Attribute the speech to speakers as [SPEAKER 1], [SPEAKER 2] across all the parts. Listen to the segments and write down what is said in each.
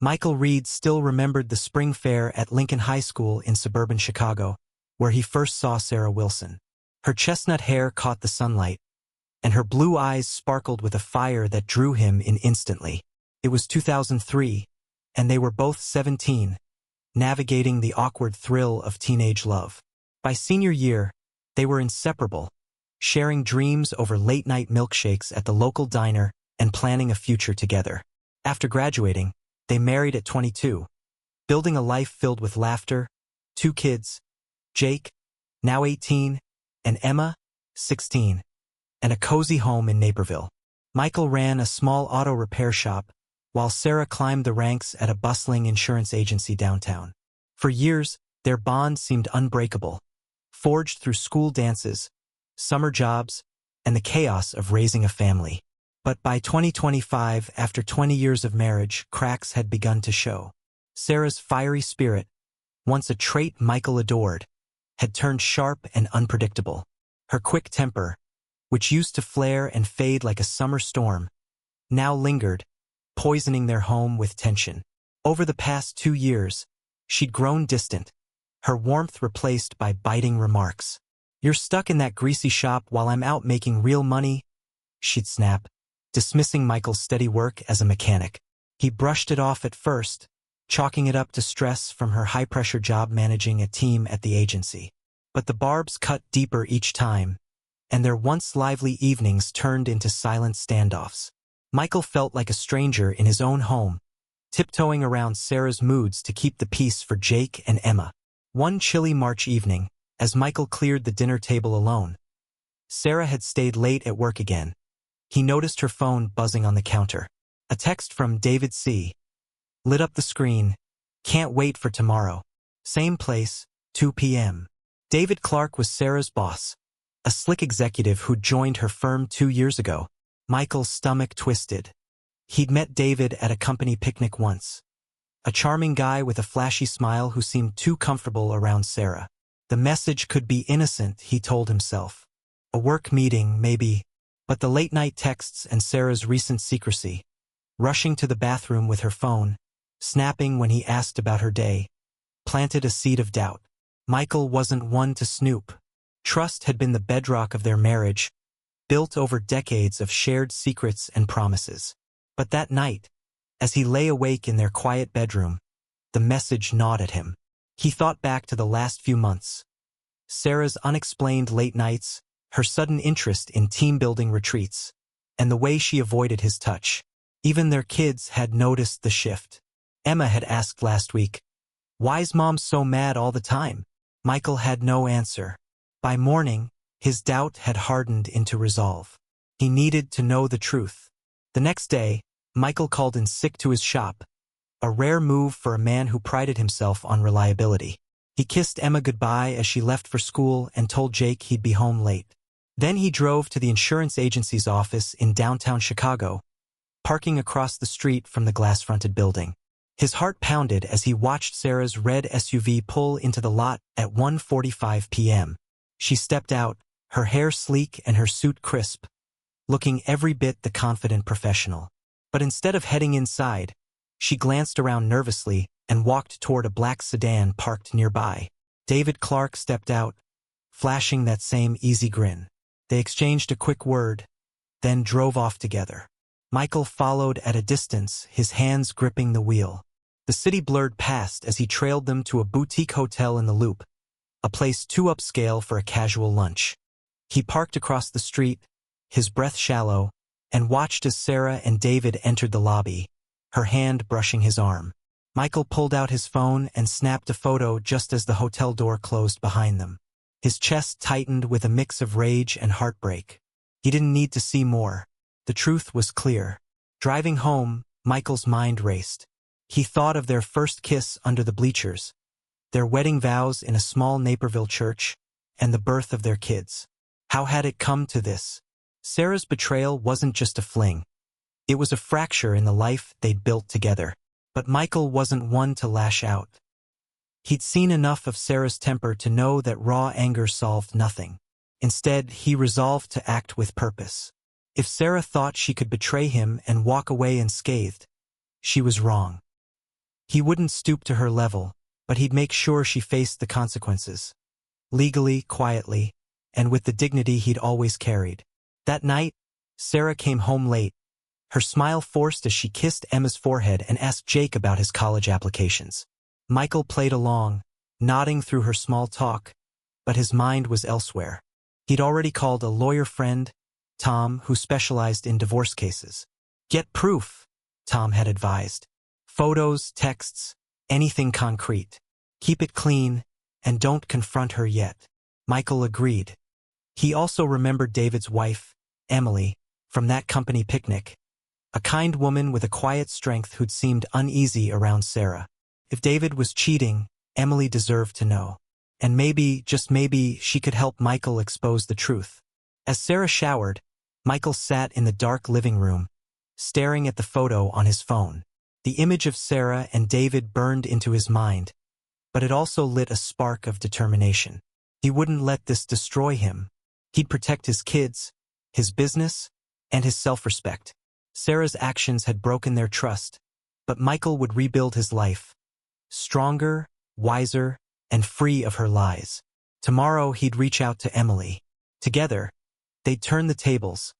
[SPEAKER 1] Michael Reed still remembered the spring fair at Lincoln High School in suburban Chicago, where he first saw Sarah Wilson. Her chestnut hair caught the sunlight, and her blue eyes sparkled with a fire that drew him in instantly. It was 2003, and they were both 17, navigating the awkward thrill of teenage love. By senior year, they were inseparable, sharing dreams over late-night milkshakes at the local diner and planning a future together. After graduating, they married at 22, building a life filled with laughter, 2 kids, Jake, now 18, and Emma, 16, and a cozy home in Naperville. Michael ran a small auto repair shop, while Sarah climbed the ranks at a bustling insurance agency downtown. For years, their bond seemed unbreakable, forged through school dances, summer jobs, and the chaos of raising a family. But by 2025, after 20 years of marriage, cracks had begun to show. Sarah's fiery spirit, once a trait Michael adored, had turned sharp and unpredictable. Her quick temper, which used to flare and fade like a summer storm, now lingered, poisoning their home with tension. Over the past 2 years, she'd grown distant, her warmth replaced by biting remarks. "You're stuck in that greasy shop while I'm out making real money," she'd snap, dismissing Michael's steady work as a mechanic. He brushed it off at first, chalking it up to stress from her high-pressure job managing a team at the agency. But the barbs cut deeper each time, and their once lively evenings turned into silent standoffs. Michael felt like a stranger in his own home, tiptoeing around Sarah's moods to keep the peace for Jake and Emma. One chilly March evening, as Michael cleared the dinner table alone, Sarah had stayed late at work again. He noticed her phone buzzing on the counter. A text from David C. lit up the screen. "Can't wait for tomorrow. Same place, 2 p.m. David Clark was Sarah's boss, a slick executive who'd joined her firm 2 years ago. Michael's stomach twisted. He'd met David at a company picnic once. A charming guy with a flashy smile who seemed too comfortable around Sarah. The message could be innocent, he told himself. A work meeting, maybe. But the late-night texts and Sarah's recent secrecy, rushing to the bathroom with her phone, snapping when he asked about her day, planted a seed of doubt. Michael wasn't one to snoop. Trust had been the bedrock of their marriage, built over decades of shared secrets and promises. But that night, as he lay awake in their quiet bedroom, the message gnawed at him. He thought back to the last few months. Sarah's unexplained late nights, her sudden interest in team-building retreats, and the way she avoided his touch. Even their kids had noticed the shift. Emma had asked last week, "Why's Mom so mad all the time?" Michael had no answer. By morning, his doubt had hardened into resolve. He needed to know the truth. The next day, Michael called in sick to his shop, a rare move for a man who prided himself on reliability. He kissed Emma goodbye as she left for school and told Jake he'd be home late. Then he drove to the insurance agency's office in downtown Chicago, parking across the street from the glass-fronted building. His heart pounded as he watched Sarah's red SUV pull into the lot at 1:45 p.m. She stepped out, her hair sleek and her suit crisp, looking every bit the confident professional. But instead of heading inside, she glanced around nervously and walked toward a black sedan parked nearby. David Clark stepped out, flashing that same easy grin. They exchanged a quick word, then drove off together. Michael followed at a distance, his hands gripping the wheel. The city blurred past as he trailed them to a boutique hotel in the Loop, a place too upscale for a casual lunch. He parked across the street, his breath shallow, and watched as Sarah and David entered the lobby, her hand brushing his arm. Michael pulled out his phone and snapped a photo just as the hotel door closed behind them. His chest tightened with a mix of rage and heartbreak. He didn't need to see more. The truth was clear. Driving home, Michael's mind raced. He thought of their first kiss under the bleachers, their wedding vows in a small Naperville church, and the birth of their kids. How had it come to this? Sarah's betrayal wasn't just a fling. It was a fracture in the life they'd built together. But Michael wasn't one to lash out. He'd seen enough of Sarah's temper to know that raw anger solved nothing. Instead, he resolved to act with purpose. If Sarah thought she could betray him and walk away unscathed, she was wrong. He wouldn't stoop to her level, but he'd make sure she faced the consequences. Legally, quietly, and with the dignity he'd always carried. That night, Sarah came home late, her smile forced as she kissed Emma's forehead and asked Jake about his college applications. Michael played along, nodding through her small talk, but his mind was elsewhere. He'd already called a lawyer friend, Tom, who specialized in divorce cases. Get proof, Tom had advised. Photos, texts, anything concrete. Keep it clean, and don't confront her yet. Michael agreed. He also remembered David's wife, Emily, from that company picnic. A kind woman with a quiet strength who'd seemed uneasy around Sarah. If David was cheating, Emily deserved to know. And maybe, just maybe, she could help Michael expose the truth. As Sarah showered, Michael sat in the dark living room, staring at the photo on his phone. The image of Sarah and David burned into his mind, but it also lit a spark of determination. He wouldn't let this destroy him. He'd protect his kids, his business, and his self-respect. Sarah's actions had broken their trust, but Michael would rebuild his life. Stronger, wiser, and free of her lies. Tomorrow he'd reach out to Emily. Together, they'd turn the tables,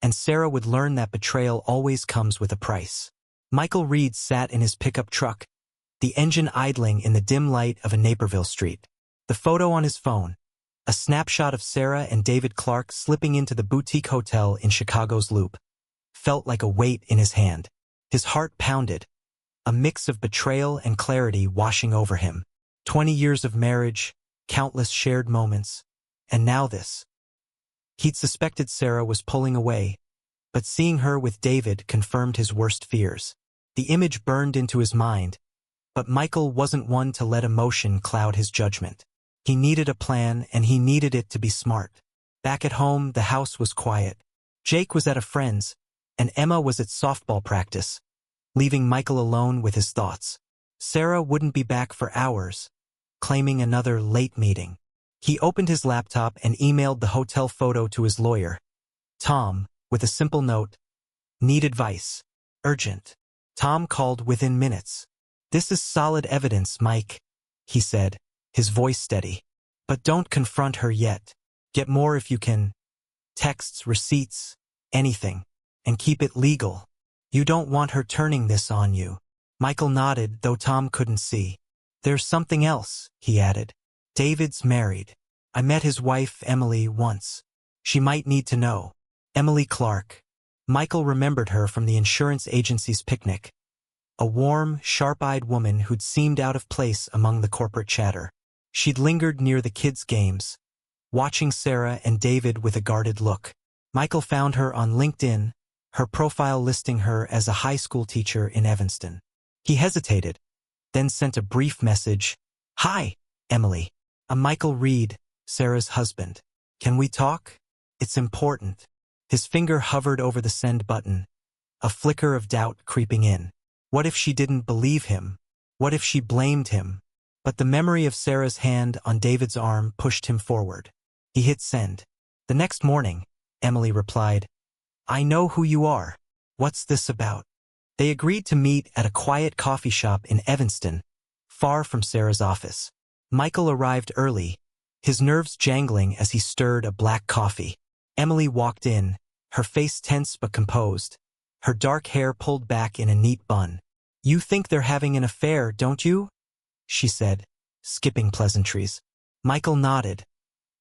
[SPEAKER 1] and Sarah would learn that betrayal always comes with a price. Michael Reed sat in his pickup truck, the engine idling in the dim light of a Naperville street. The photo on his phone, a snapshot of Sarah and David Clark slipping into the boutique hotel in Chicago's Loop, felt like a weight in his hand. His heart pounded, a mix of betrayal and clarity washing over him. 20 years of marriage, countless shared moments, and now this. He'd suspected Sarah was pulling away, but seeing her with David confirmed his worst fears. The image burned into his mind, but Michael wasn't one to let emotion cloud his judgment. He needed a plan, and he needed it to be smart. Back at home, the house was quiet. Jake was at a friend's, and Emma was at softball practice, leaving Michael alone with his thoughts. Sarah wouldn't be back for hours, claiming another late meeting. He opened his laptop and emailed the hotel photo to his lawyer, Tom, with a simple note, "Need advice. Urgent." Tom called within minutes. "This is solid evidence, Mike," he said, his voice steady. "But don't confront her yet. Get more if you can. Texts, receipts, anything. And keep it legal. You don't want her turning this on you." Michael nodded, though Tom couldn't see. "There's something else," he added. "David's married. I met his wife, Emily, once. She might need to know. Emily Clark." Michael remembered her from the insurance agency's picnic. A warm, sharp-eyed woman who'd seemed out of place among the corporate chatter. She'd lingered near the kids' games, watching Sarah and David with a guarded look. Michael found her on LinkedIn, her profile listing her as a high school teacher in Evanston. He hesitated, then sent a brief message. "Hi, Emily. I'm Michael Reed, Sarah's husband. Can we talk? It's important." His finger hovered over the send button, a flicker of doubt creeping in. What if she didn't believe him? What if she blamed him? But the memory of Sarah's hand on David's arm pushed him forward. He hit send. The next morning, Emily replied, "I know who you are. What's this about?" They agreed to meet at a quiet coffee shop in Evanston, far from Sarah's office. Michael arrived early, his nerves jangling as he stirred a black coffee. Emily walked in, her face tense but composed, her dark hair pulled back in a neat bun. "You think they're having an affair, don't you?" she said, skipping pleasantries. Michael nodded,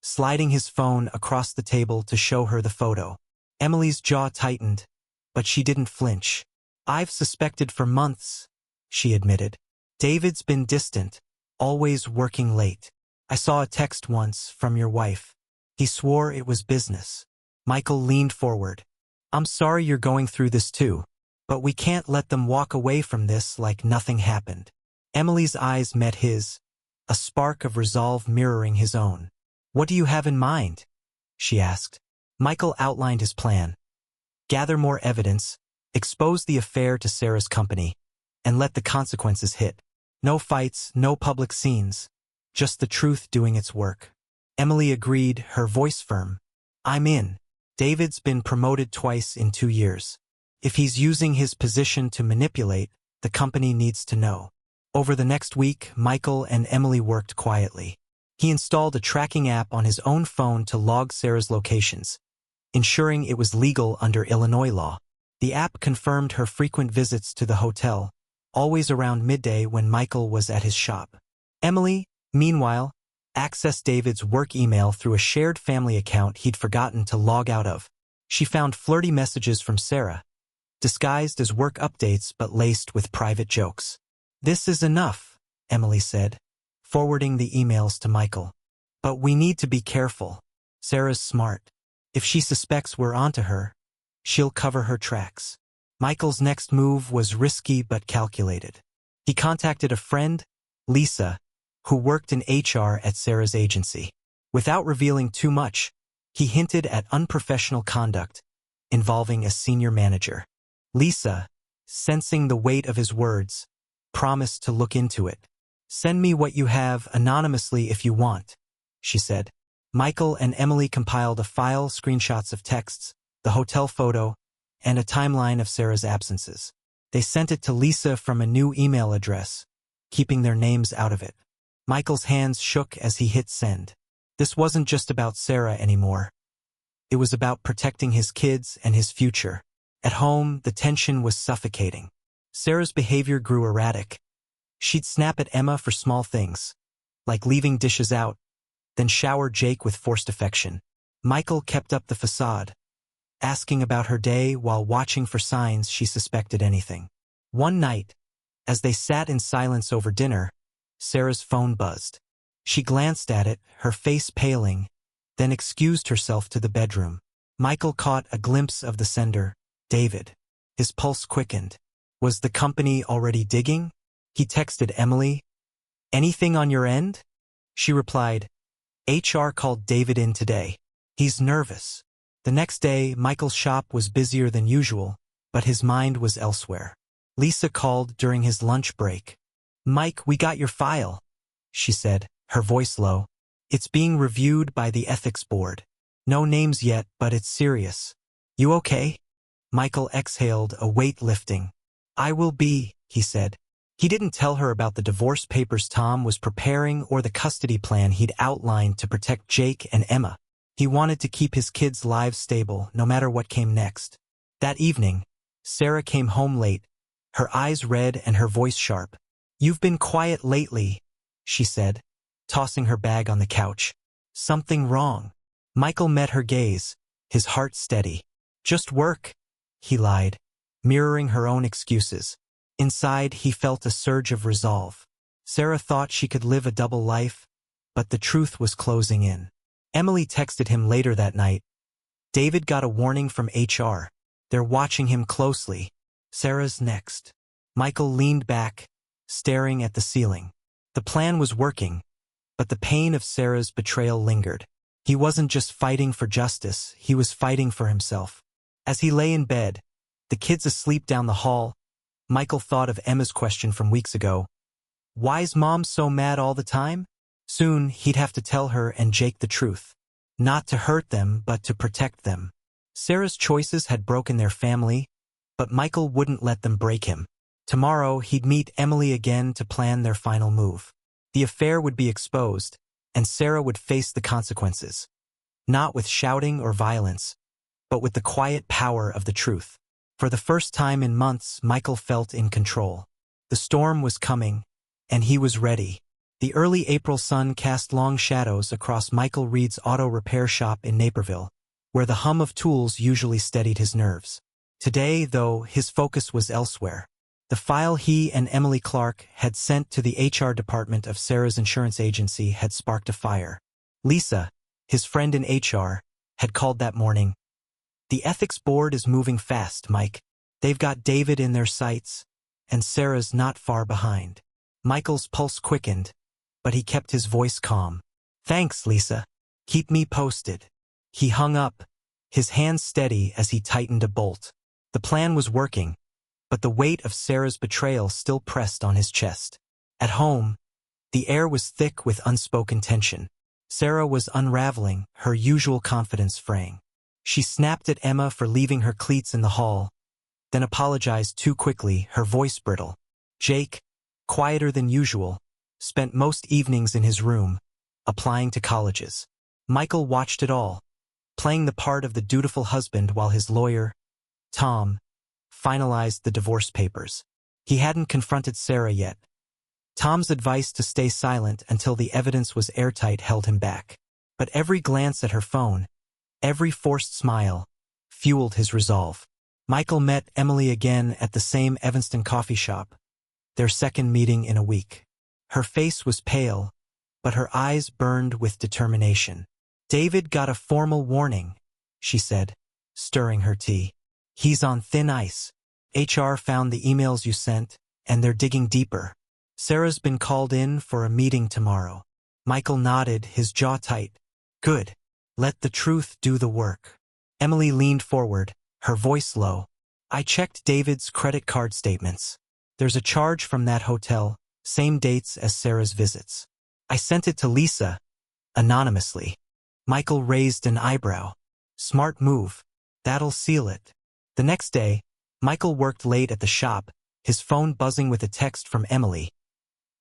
[SPEAKER 1] sliding his phone across the table to show her the photo. Emily's jaw tightened, but she didn't flinch. "I've suspected for months," she admitted. "David's been distant, always working late. I saw a text once from your wife. He swore it was business." Michael leaned forward. "I'm sorry you're going through this too, but we can't let them walk away from this like nothing happened." Emily's eyes met his, a spark of resolve mirroring his own. "What do you have in mind?" she asked. Michael outlined his plan. Gather more evidence, expose the affair to Sarah's company, and let the consequences hit. No fights, no public scenes, just the truth doing its work. Emily agreed, her voice firm. "I'm in. David's been promoted twice in 2 years. If he's using his position to manipulate, the company needs to know." Over the next week, Michael and Emily worked quietly. He installed a tracking app on his own phone to log Sarah's locations, ensuring it was legal under Illinois law. The app confirmed her frequent visits to the hotel, always around midday when Michael was at his shop. Emily, meanwhile, accessed David's work email through a shared family account he'd forgotten to log out of. She found flirty messages from Sarah, disguised as work updates but laced with private jokes. "This is enough," Emily said, forwarding the emails to Michael. "But we need to be careful. Sarah's smart. If she suspects we're onto her, she'll cover her tracks." Michael's next move was risky but calculated. He contacted a friend, Lisa, who worked in HR at Sarah's agency. Without revealing too much, he hinted at unprofessional conduct involving a senior manager. Lisa, sensing the weight of his words, promised to look into it. "Send me what you have anonymously if you want," she said. Michael and Emily compiled a file, screenshots of texts, the hotel photo, and a timeline of Sarah's absences. They sent it to Lisa from a new email address, keeping their names out of it. Michael's hands shook as he hit send. This wasn't just about Sarah anymore. It was about protecting his kids and his future. At home, the tension was suffocating. Sarah's behavior grew erratic. She'd snap at Emma for small things, like leaving dishes out, then shower Jake with forced affection. Michael kept up the facade, asking about her day while watching for signs she suspected anything. One night, as they sat in silence over dinner, Sarah's phone buzzed. She glanced at it, her face paling, then excused herself to the bedroom. Michael caught a glimpse of the sender, David. His pulse quickened. Was the company already digging? He texted Emily. "Anything on your end?" She replied, "HR called David in today. He's nervous." The next day, Michael's shop was busier than usual, but his mind was elsewhere. Lisa called during his lunch break. "Mike, we got your file," she said, her voice low. "It's being reviewed by the ethics board. No names yet, but it's serious. You okay?" Michael exhaled, a weight lifting. "I will be," he said. He didn't tell her about the divorce papers Tom was preparing or the custody plan he'd outlined to protect Jake and Emma. He wanted to keep his kids' lives stable, no matter what came next. That evening, Sarah came home late, her eyes red and her voice sharp. "You've been quiet lately," she said, tossing her bag on the couch. "Something wrong?" Michael met her gaze, his heart steady. "Just work," he lied, mirroring her own excuses. Inside, he felt a surge of resolve. Sarah thought she could live a double life, but the truth was closing in. Emily texted him later that night. "David got a warning from HR. They're watching him closely. Sarah's next." Michael leaned back, staring at the ceiling. The plan was working, but the pain of Sarah's betrayal lingered. He wasn't just fighting for justice, he was fighting for himself. As he lay in bed, the kids asleep down the hall, Michael thought of Emma's question from weeks ago. Why's Mom so mad all the time? Soon, he'd have to tell her and Jake the truth. Not to hurt them, but to protect them. Sarah's choices had broken their family, but Michael wouldn't let them break him. Tomorrow, he'd meet Emily again to plan their final move. The affair would be exposed, and Sarah would face the consequences. Not with shouting or violence, but with the quiet power of the truth. For the first time in months, Michael felt in control. The storm was coming, and he was ready. The early April sun cast long shadows across Michael Reed's auto repair shop in Naperville, where the hum of tools usually steadied his nerves. Today, though, his focus was elsewhere. The file he and Emily Clark had sent to the HR department of Sarah's insurance agency had sparked a fire. Lisa, his friend in HR, had called that morning. "The ethics board is moving fast, Mike. They've got David in their sights, and Sarah's not far behind." Michael's pulse quickened, but he kept his voice calm. "Thanks, Lisa. Keep me posted." He hung up, his hands steady as he tightened a bolt. The plan was working, but the weight of Sarah's betrayal still pressed on his chest. At home, the air was thick with unspoken tension. Sarah was unraveling, her usual confidence fraying. She snapped at Emma for leaving her cleats in the hall, then apologized too quickly, her voice brittle. "Jake, quieter than usual, spent most evenings in his room, applying to colleges. Michael watched it all, playing the part of the dutiful husband while his lawyer, Tom, finalized the divorce papers. He hadn't confronted Sarah yet. Tom's advice to stay silent until the evidence was airtight held him back. But every glance at her phone, every forced smile, fueled his resolve. Michael met Emily again at the same Evanston coffee shop, their second meeting in a week. Her face was pale, but her eyes burned with determination. "David got a formal warning," she said, stirring her tea. "He's on thin ice. HR found the emails you sent, and they're digging deeper. Sarah's been called in for a meeting tomorrow." Michael nodded, his jaw tight. "Good. Let the truth do the work." Emily leaned forward, her voice low. "I checked David's credit card statements. There's a charge from that hotel, same dates as Sarah's visits. I sent it to Lisa, anonymously." Michael raised an eyebrow. "Smart move. That'll seal it." The next day, Michael worked late at the shop, his phone buzzing with a text from Emily.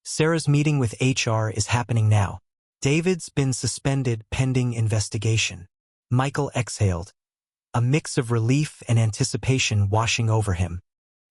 [SPEAKER 1] "Sarah's meeting with HR is happening now. David's been suspended pending investigation." Michael exhaled, a mix of relief and anticipation washing over him.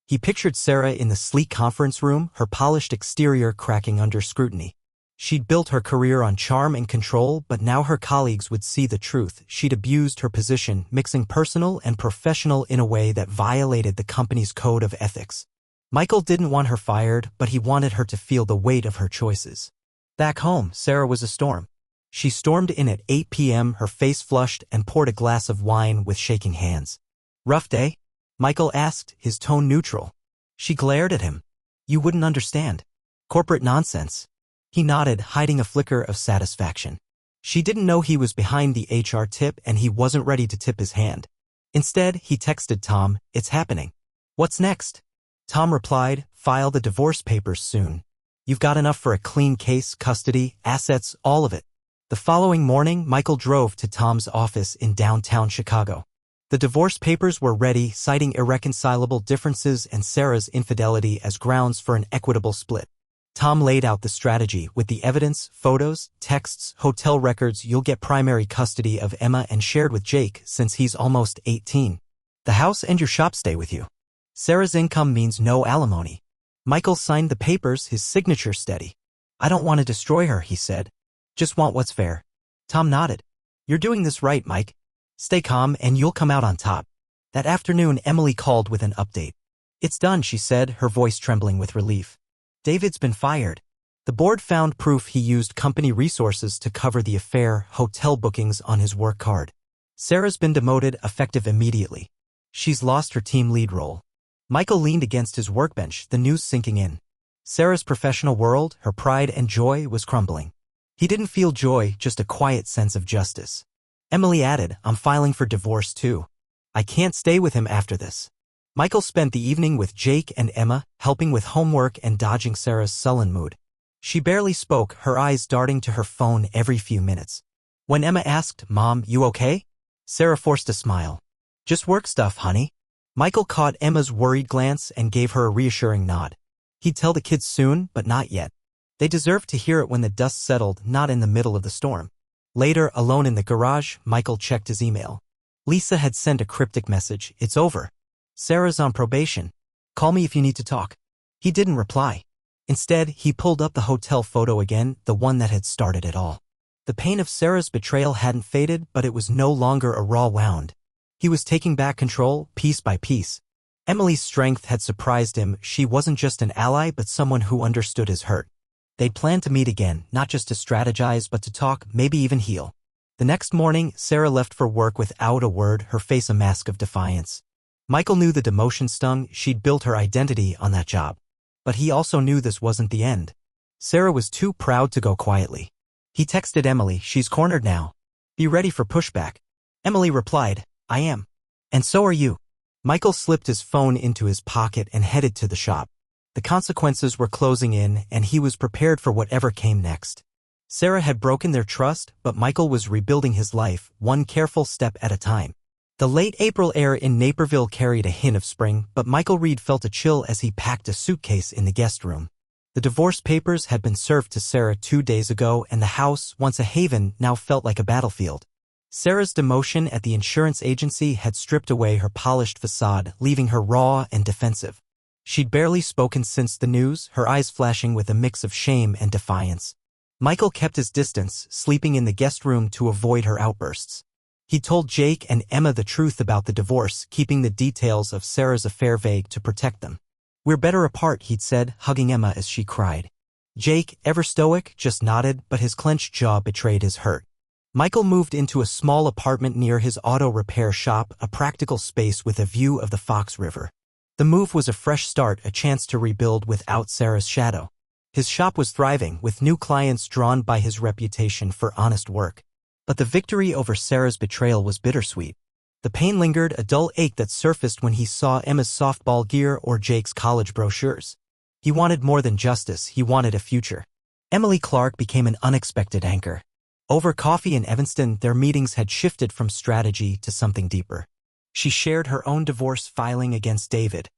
[SPEAKER 1] He pictured Sarah in the sleek conference room, her polished exterior cracking under scrutiny. She'd built her career on charm and control, but now her colleagues would see the truth. She'd abused her position, mixing personal and professional in a way that violated the company's code of ethics. Michael didn't want her fired, but he wanted her to feel the weight of her choices. Back home, Sarah was a storm. She stormed in at 8 p.m., her face flushed, and poured a glass of wine with shaking hands. "Rough day?" Michael asked, his tone neutral. She glared at him. "You wouldn't understand. Corporate nonsense." He nodded, hiding a flicker of satisfaction. She didn't know he was behind the HR tip, and he wasn't ready to tip his hand. Instead, he texted Tom, "It's happening." "What's next?" Tom replied, "File the divorce papers soon. You've got enough for a clean case, custody, assets, all of it." The following morning, Michael drove to Tom's office in downtown Chicago. The divorce papers were ready, citing irreconcilable differences and Sarah's infidelity as grounds for an equitable split. Tom laid out the strategy with the evidence, photos, texts, hotel records. "You'll get primary custody of Emma and shared with Jake since he's almost 18. The house and your shop stay with you. Sarah's income means no alimony." Michael signed the papers, his signature steady. "I don't want to destroy her," he said. "Just want what's fair." Tom nodded. "You're doing this right, Mike. Stay calm and you'll come out on top." That afternoon, Emily called with an update. "It's done," she said, her voice trembling with relief. "David's been fired. The board found proof he used company resources to cover the affair, hotel bookings on his work card. Sarah's been demoted, effective immediately. She's lost her team lead role." Michael leaned against his workbench, the news sinking in. Sarah's professional world, her pride and joy, was crumbling. He didn't feel joy, just a quiet sense of justice. Emily added, "I'm filing for divorce too. I can't stay with him after this." Michael spent the evening with Jake and Emma, helping with homework and dodging Sarah's sullen mood. She barely spoke, her eyes darting to her phone every few minutes. When Emma asked, "Mom, you okay?" Sarah forced a smile. "Just work stuff, honey." Michael caught Emma's worried glance and gave her a reassuring nod. He'd tell the kids soon, but not yet. They deserved to hear it when the dust settled, not in the middle of the storm. Later, alone in the garage, Michael checked his email. Lisa had sent a cryptic message, "It's over. Sarah's on probation. Call me if you need to talk." He didn't reply. Instead, he pulled up the hotel photo again, the one that had started it all. The pain of Sarah's betrayal hadn't faded, but it was no longer a raw wound. He was taking back control, piece by piece. Emily's strength had surprised him. She wasn't just an ally, but someone who understood his hurt. They'd planned to meet again, not just to strategize, but to talk, maybe even heal. The next morning, Sarah left for work without a word, her face a mask of defiance. Michael knew the demotion stung. She'd built her identity on that job. But he also knew this wasn't the end. Sarah was too proud to go quietly. He texted Emily, "She's cornered now. Be ready for pushback." Emily replied, "I am. And so are you." Michael slipped his phone into his pocket and headed to the shop. The consequences were closing in, and he was prepared for whatever came next. Sarah had broken their trust, but Michael was rebuilding his life, one careful step at a time. The late April air in Naperville carried a hint of spring, but Michael Reed felt a chill as he packed a suitcase in the guest room. The divorce papers had been served to Sarah 2 days ago, and the house, once a haven, now felt like a battlefield. Sarah's demotion at the insurance agency had stripped away her polished facade, leaving her raw and defensive. She'd barely spoken since the news, her eyes flashing with a mix of shame and defiance. Michael kept his distance, sleeping in the guest room to avoid her outbursts. He told Jake and Emma the truth about the divorce, keeping the details of Sarah's affair vague to protect them. "We're better apart," he'd said, hugging Emma as she cried. Jake, ever stoic, just nodded, but his clenched jaw betrayed his hurt. Michael moved into a small apartment near his auto repair shop, a practical space with a view of the Fox River. The move was a fresh start, a chance to rebuild without Sarah's shadow. His shop was thriving, with new clients drawn by his reputation for honest work. But the victory over Sarah's betrayal was bittersweet. The pain lingered, a dull ache that surfaced when he saw Emma's softball gear or Jake's college brochures. He wanted more than justice, he wanted a future. Emily Clark became an unexpected anchor. Over coffee in Evanston, their meetings had shifted from strategy to something deeper. She shared her own divorce filing against David,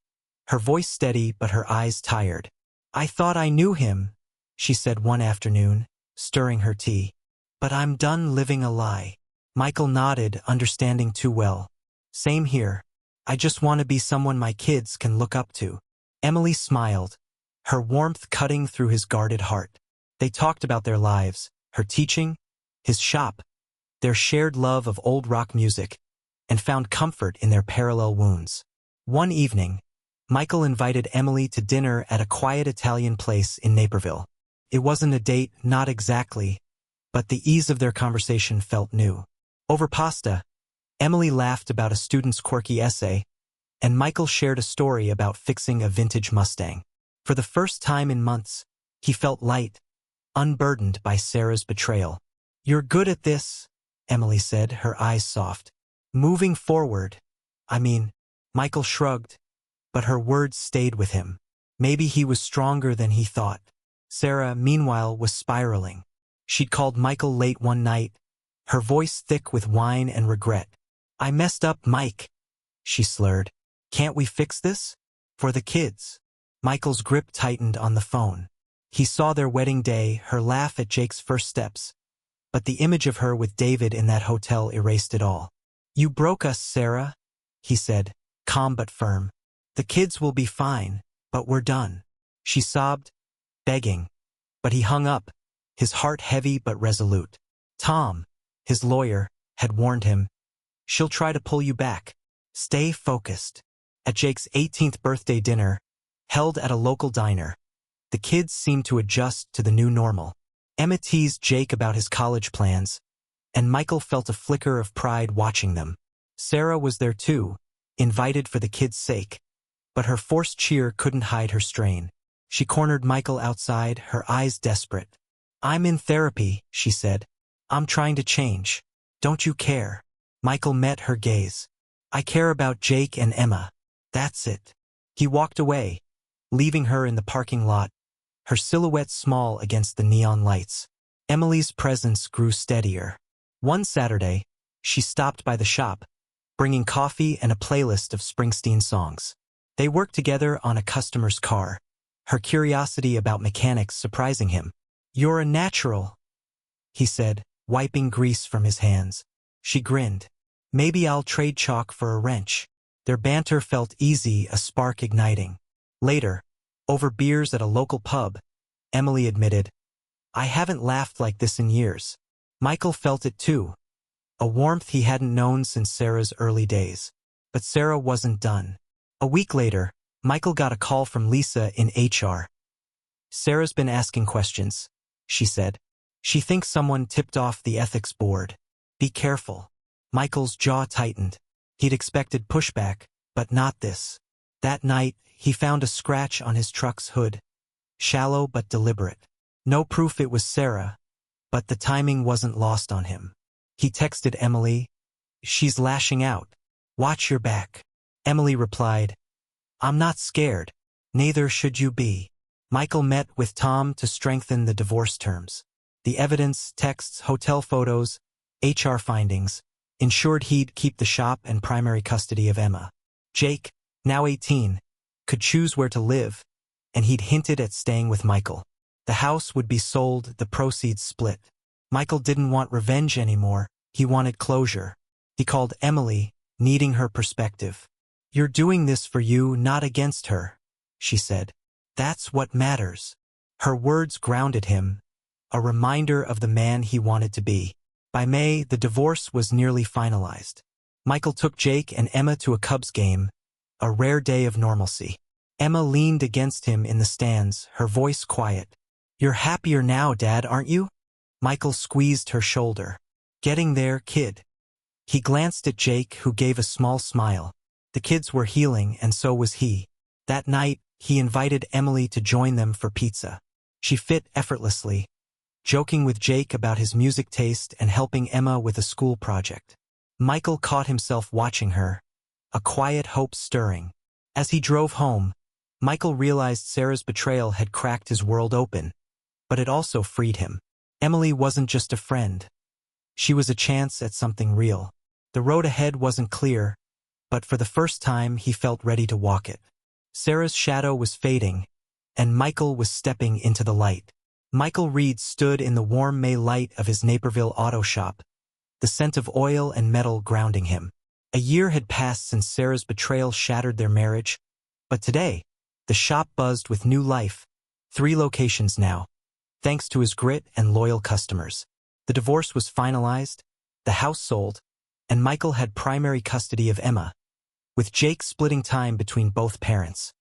[SPEAKER 1] her voice steady but her eyes tired. "I thought I knew him," she said one afternoon, stirring her tea. "But I'm done living a lie." Michael nodded, understanding too well. "Same here. I just want to be someone my kids can look up to." Emily smiled, her warmth cutting through his guarded heart. They talked about their lives, her teaching, his shop, their shared love of old rock music, and found comfort in their parallel wounds. One evening, Michael invited Emily to dinner at a quiet Italian place in Naperville. It wasn't a date, not exactly, but the ease of their conversation felt new. Over pasta, Emily laughed about a student's quirky essay, and Michael shared a story about fixing a vintage Mustang. For the first time in months, he felt light, unburdened by Sarah's betrayal. "You're good at this," Emily said, her eyes soft. "Moving forward, I mean." Michael shrugged, but her words stayed with him. Maybe he was stronger than he thought. Sarah, meanwhile, was spiraling. She'd called Michael late one night, her voice thick with wine and regret. "I messed up, Mike," she slurred. "Can't we fix this? For the kids." Michael's grip tightened on the phone. He saw their wedding day, her laugh at Jake's first steps, but the image of her with David in that hotel erased it all. "You broke us, Sarah," he said, calm but firm. "The kids will be fine, but we're done." She sobbed, begging, but he hung up, his heart heavy but resolute. Tom, his lawyer, had warned him, "She'll try to pull you back. Stay focused." At Jake's 18th birthday dinner, held at a local diner, the kids seemed to adjust to the new normal. Emma teased Jake about his college plans, and Michael felt a flicker of pride watching them. Sarah was there too, invited for the kids' sake, but her forced cheer couldn't hide her strain. She cornered Michael outside, her eyes desperate. "I'm in therapy," she said. "I'm trying to change. Don't you care?" Michael met her gaze. "I care about Jake and Emma. That's it." He walked away, leaving her in the parking lot, her silhouette small against the neon lights. Emily's presence grew steadier. One Saturday, she stopped by the shop, bringing coffee and a playlist of Springsteen songs. They worked together on a customer's car, her curiosity about mechanics surprising him. "You're a natural," he said, wiping grease from his hands. She grinned. "Maybe I'll trade chalk for a wrench." Their banter felt easy, a spark igniting. Later, over beers at a local pub, Emily admitted, "I haven't laughed like this in years." Michael felt it too, a warmth he hadn't known since Sarah's early days. But Sarah wasn't done. A week later, Michael got a call from Lisa in HR. "Sarah's been asking questions," she said. "She thinks someone tipped off the ethics board. Be careful." Michael's jaw tightened. He'd expected pushback, but not this. That night, he found a scratch on his truck's hood. Shallow but deliberate. No proof it was Sarah, but the timing wasn't lost on him. He texted Emily, "She's lashing out. Watch your back." Emily replied, "I'm not scared. Neither should you be." Michael met with Tom to strengthen the divorce terms. The evidence, texts, hotel photos, HR findings, ensured he'd keep the shop and primary custody of Emma. Jake, now 18, could choose where to live, and he'd hinted at staying with Michael. The house would be sold, the proceeds split. Michael didn't want revenge anymore, he wanted closure. He called Emily, needing her perspective. "You're doing this for you, not against her," she said. "That's what matters." Her words grounded him, a reminder of the man he wanted to be. By May, the divorce was nearly finalized. Michael took Jake and Emma to a Cubs game, a rare day of normalcy. Emma leaned against him in the stands, her voice quiet. "You're happier now, Dad, aren't you?" Michael squeezed her shoulder. "Getting there, kid." He glanced at Jake, who gave a small smile. The kids were healing, and so was he. That night, he invited Emily to join them for pizza. She fit effortlessly, joking with Jake about his music taste and helping Emma with a school project. Michael caught himself watching her, a quiet hope stirring. As he drove home, Michael realized Sarah's betrayal had cracked his world open, but it also freed him. Emily wasn't just a friend. She was a chance at something real. The road ahead wasn't clear, but for the first time he felt ready to walk it. Sarah's shadow was fading, and Michael was stepping into the light. Michael Reed stood in the warm May light of his Naperville auto shop, the scent of oil and metal grounding him. A year had passed since Sarah's betrayal shattered their marriage, but today, the shop buzzed with new life. 3 locations now, thanks to his grit and loyal customers. The divorce was finalized, the house sold, and Michael had primary custody of Emma, with Jake splitting time between both parents.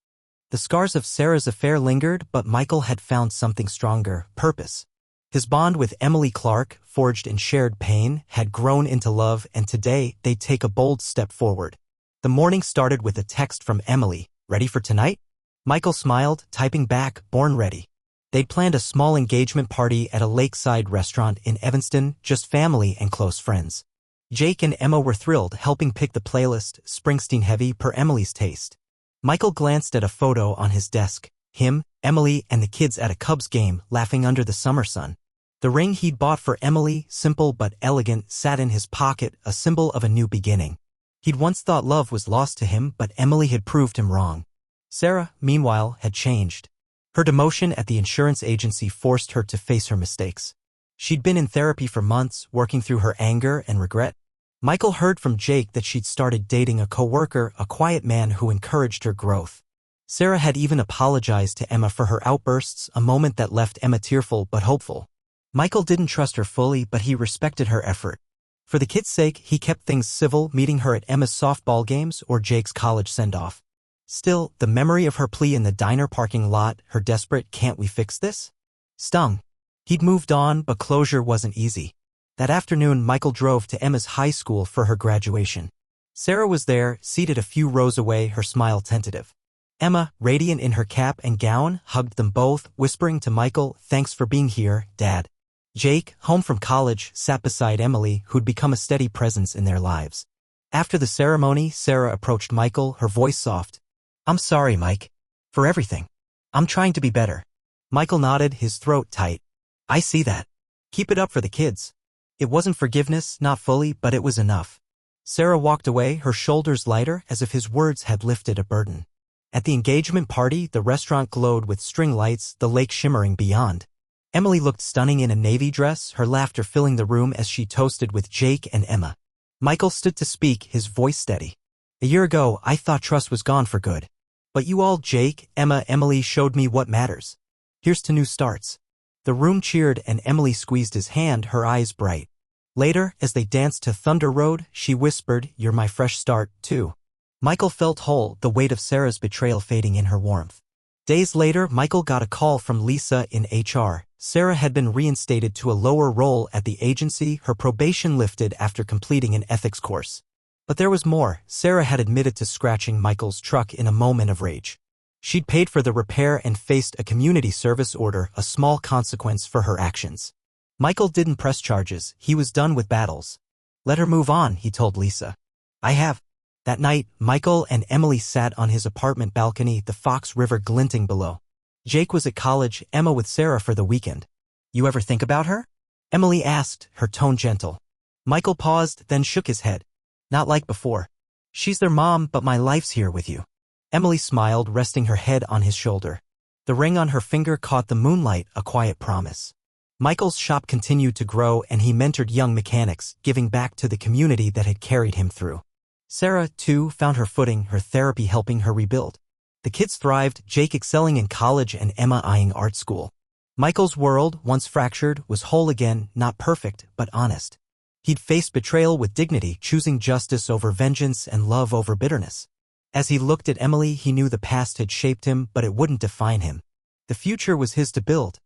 [SPEAKER 1] The scars of Sarah's affair lingered, but Michael had found something stronger: purpose. His bond with Emily Clark, forged in shared pain, had grown into love, and today they'd take a bold step forward. The morning started with a text from Emily. "Ready for tonight?" Michael smiled, typing back, "Born ready." They'd planned a small engagement party at a lakeside restaurant in Evanston, just family and close friends. Jake and Emma were thrilled, helping pick the playlist, Springsteen heavy per Emily's taste. Michael glanced at a photo on his desk. Him, Emily, and the kids at a Cubs game, laughing under the summer sun. The ring he'd bought for Emily, simple but elegant, sat in his pocket, a symbol of a new beginning. He'd once thought love was lost to him, but Emily had proved him wrong. Sarah, meanwhile, had changed. Her demotion at the insurance agency forced her to face her mistakes. She'd been in therapy for months, working through her anger and regret. Michael heard from Jake that she'd started dating a coworker, a quiet man who encouraged her growth. Sarah had even apologized to Emma for her outbursts, a moment that left Emma tearful but hopeful. Michael didn't trust her fully, but he respected her effort. For the kids' sake, he kept things civil, meeting her at Emma's softball games or Jake's college send-off. Still, the memory of her plea in the diner parking lot, her desperate "can't we fix this?" stung. He'd moved on, but closure wasn't easy. That afternoon, Michael drove to Emma's high school for her graduation. Sarah was there, seated a few rows away, her smile tentative. Emma, radiant in her cap and gown, hugged them both, whispering to Michael, "Thanks for being here, Dad." Jake, home from college, sat beside Emily, who'd become a steady presence in their lives. After the ceremony, Sarah approached Michael, her voice soft. "I'm sorry, Mike. For everything. I'm trying to be better." Michael nodded, his throat tight. "I see that. Keep it up for the kids." It wasn't forgiveness, not fully, but it was enough. Sarah walked away, her shoulders lighter, as if his words had lifted a burden. At the engagement party, the restaurant glowed with string lights, the lake shimmering beyond. Emily looked stunning in a navy dress, her laughter filling the room as she toasted with Jake and Emma. Michael stood to speak, his voice steady. "A year ago, I thought trust was gone for good. But you all, Jake, Emma, Emily, showed me what matters. Here's to new starts." The room cheered and Emily squeezed his hand, her eyes bright. Later, as they danced to Thunder Road, she whispered, "You're my fresh start, too." Michael felt whole, the weight of Sarah's betrayal fading in her warmth. Days later, Michael got a call from Lisa in HR. Sarah had been reinstated to a lower role at the agency, her probation lifted after completing an ethics course. But there was more. Sarah had admitted to scratching Michael's truck in a moment of rage. She'd paid for the repair and faced a community service order, a small consequence for her actions. Michael didn't press charges, he was done with battles. "Let her move on," he told Lisa. "I have." That night, Michael and Emily sat on his apartment balcony, the Fox River glinting below. Jake was at college, Emma with Sarah for the weekend. "You ever think about her?" Emily asked, her tone gentle. Michael paused, then shook his head. "Not like before. She's their mom, but my life's here with you." Emily smiled, resting her head on his shoulder. The ring on her finger caught the moonlight, a quiet promise. Michael's shop continued to grow and he mentored young mechanics, giving back to the community that had carried him through. Sarah, too, found her footing, her therapy helping her rebuild. The kids thrived, Jake excelling in college and Emma eyeing art school. Michael's world, once fractured, was whole again, not perfect, but honest. He'd faced betrayal with dignity, choosing justice over vengeance and love over bitterness. As he looked at Emily, he knew the past had shaped him, but it wouldn't define him. The future was his to build.